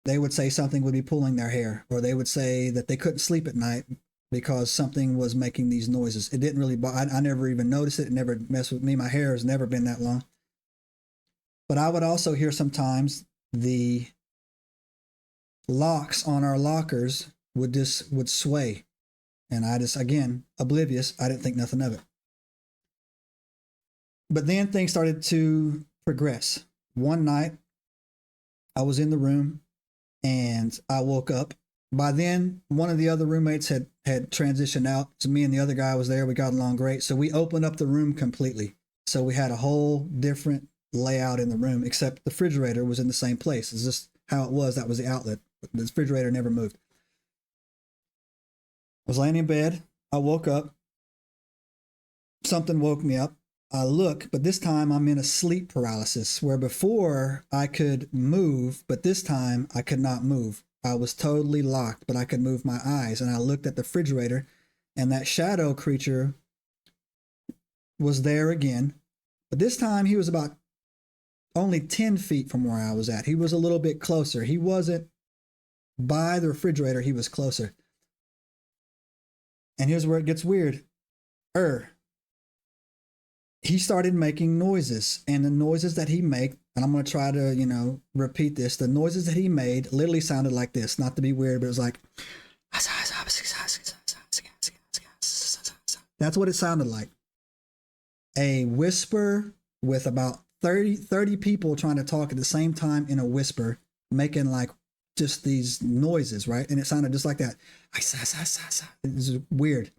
they would say something would be pulling their hair, or they would say that they couldn't sleep at night because something was making these noises. It didn't really, I never even noticed it. It never messed with me. My hair has never been that long. But I would also hear sometimes the locks on our lockers would sway. And I just, again, oblivious. I didn't think nothing of it. But then things started to progress. One night, I was in the room and I woke up. By then, one of the other roommates had transitioned out. So me and the other guy was there. We got along great. So we opened up the room completely. So we had a whole different layout in the room, except the refrigerator was in the same place. It's just how it was. That was the outlet. The refrigerator never moved. I was laying in bed. I woke up. Something woke me up. I look, but this time I'm in a sleep paralysis, where before I could move, but this time I could not move. I was totally locked, but I could move my eyes. And I looked at the refrigerator, and that shadow creature was there again. But this time he was about only 10 feet from where I was at. He was a little bit closer. He wasn't by the refrigerator. He was closer. And here's where it gets weird. He started making noises, and the noises that he made, and I'm going to try to, repeat this. The noises that he made literally sounded like this, not to be weird, but it was like, that's what it sounded like. A whisper with about 30 people trying to talk at the same time in a whisper, making like just these noises, right? And it sounded just like that. It was weird.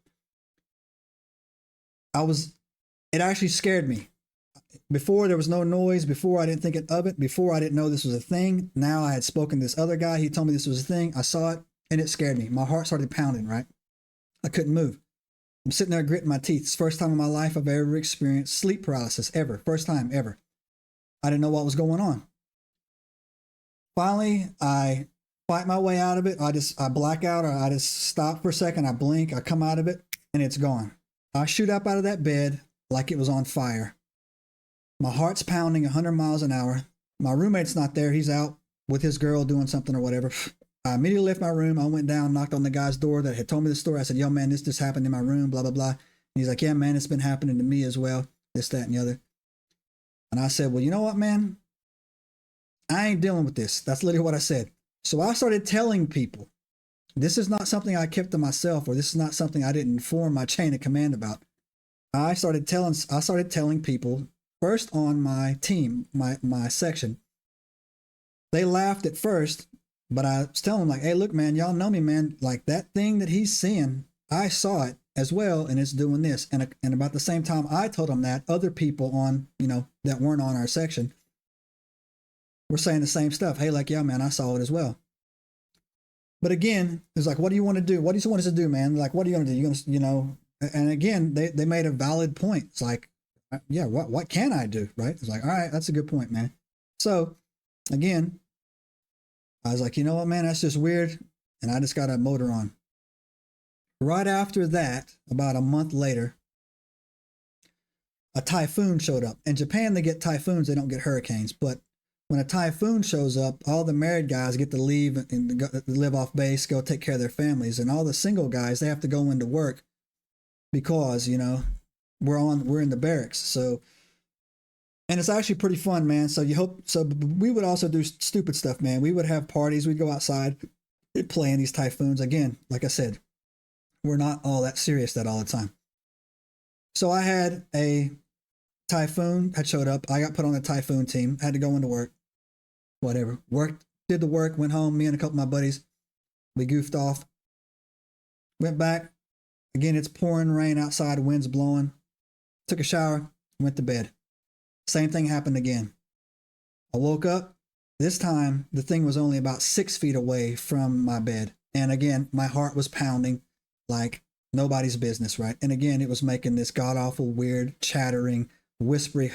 It actually scared me. Before there was no noise, before I didn't think of it, before I didn't know this was a thing. Now I had spoken to this other guy. He told me this was a thing. I saw it and it scared me. My heart started pounding, right? I couldn't move. I'm sitting there gritting my teeth. It's the first time in my life I've ever experienced sleep paralysis, ever. First time ever. I didn't know what was going on. Finally, I fight my way out of it. I black out, or I just stop for a second. I blink, I come out of it, and it's gone. I shoot up out of that bed like it was on fire. My heart's pounding 100 miles an hour. My roommate's not there. He's out with his girl doing something or whatever. I immediately left my room. I went down, knocked on the guy's door that had told me the story. I said, yo, man, this just happened in my room, blah, blah, blah. And he's like, yeah, man, it's been happening to me as well. This, that, and the other. And I said, well, you know what, man? I ain't dealing with this. That's literally what I said. So I started telling people, this is not something I kept to myself, or this is not something I didn't inform my chain of command about. I started telling people, first on my team, my section. They laughed at first, but I was telling them like, hey, look, man, y'all know me, man. Like that thing that he's seeing, I saw it as well, and it's doing this. And about the same time I told them that, other people on, that weren't on our section were saying the same stuff. Hey, like, yeah, man, I saw it as well. But again, it's like, what do you want to do? What do you want us to do, man? Like, what are you going to do? You're going to, and again, they made a valid point. It's like, yeah, what can I do? Right? It's like, all right, that's a good point, man. So again, I was like, you know what, man, that's just weird. And I just got a motor on. Right after that, about a month later, a typhoon showed up. In Japan, they get typhoons. They don't get hurricanes. But when a typhoon shows up, all the married guys get to leave and live off base, go take care of their families. And all the single guys, they have to go into work because, we're in the barracks. So, and it's actually pretty fun, man. So we would also do stupid stuff, man. We would have parties. We'd go outside, play in these typhoons. Again, like I said, we're not all that serious that all the time. So I had a typhoon had showed up. I got put on a typhoon team, had to go into work, whatever. Worked, did the work, went home. Me and a couple of my buddies, we goofed off. Went back. Again, it's pouring rain outside, wind's blowing. Took a shower, went to bed. Same thing happened again. I woke up. This time, the thing was only about 6 feet away from my bed. And again, my heart was pounding like nobody's business, right? And again, it was making this god-awful, weird, chattering, whispering,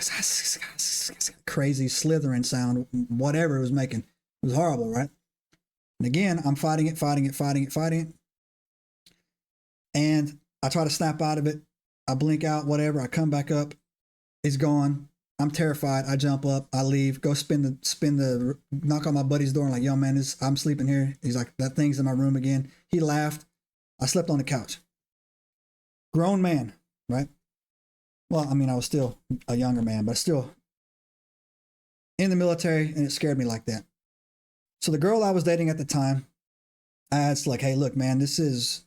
crazy, slithering sound, whatever it was making. It was horrible, right? And again, I'm fighting it. And I try to snap out of it. I blink out, whatever. I come back up. It's gone. I'm terrified. I jump up, I leave, go knock on my buddy's door and like, yo man, I'm sleeping here. He's like, that thing's in my room again. He laughed. I slept on the couch. Grown man, right? Well, I mean, I was still a younger man, but still in the military, and it scared me like that. So the girl I was dating at the time, I asked like, hey, look, man, this is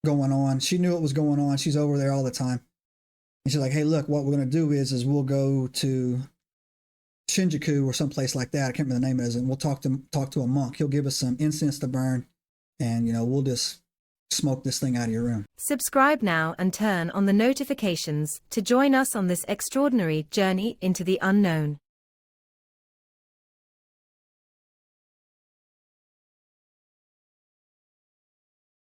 going on. She knew what was going on. She's over there all the time. And she's like, hey, look, what we're going to do is we'll go to Shinjuku or someplace like that. I can't remember the name of it. And we'll talk to a monk. He'll give us some incense to burn, and, we'll just smoke this thing out of your room. Subscribe now and turn on the notifications to join us on this extraordinary journey into the unknown.